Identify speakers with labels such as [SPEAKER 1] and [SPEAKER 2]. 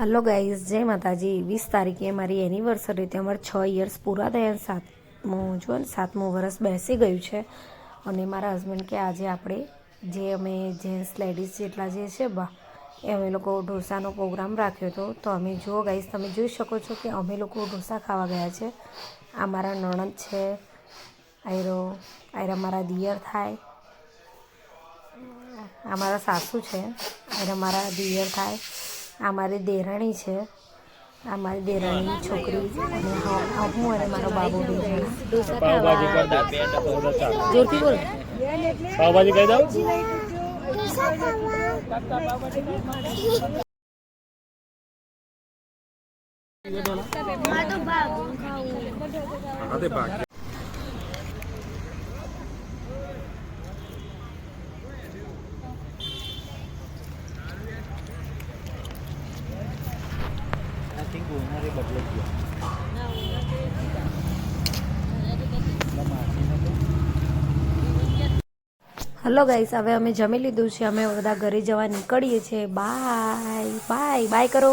[SPEAKER 1] Hello guys, જય માતાજી। 20 તારીખે મારી એનિવર્સરી હતી। અમારે 6 યર્સ પૂરા થયા। સાતમું વર્ષ બેસી ગયું છે। અને મારા હસબન્ડ કે આજે આપણે અમે જેન્ટ્સ લેડીઝ જેટલા જે છે અમે લોકો ઢોસાનો પ્રોગ્રામ રાખ્યો હતો। તો અમે જુઓ ગાઈઝ, તમે જોઈ શકો છો કે અમે લોકો ઢોસા ખાવા ગયા છે। આ મારા નણંદ છે, આયરા મારા દિયર થાય, આ મારા સાસુ છે, આયરા મારા દિયર થાય, આ મારી દેરાણી છે, આ મારી દેરાણીની છોકરી અને હું અને મારો બાબુ બે જણા ઢોસા ખાવા। જોરથી બોલ, પાવભાજી કહી દઉં। હલો ગાઈસ, હવે અમે જમી લીધું છે। અમે બધા ઘરે જવા નીકળીએ છીએ। બાય બાય બાય કરો।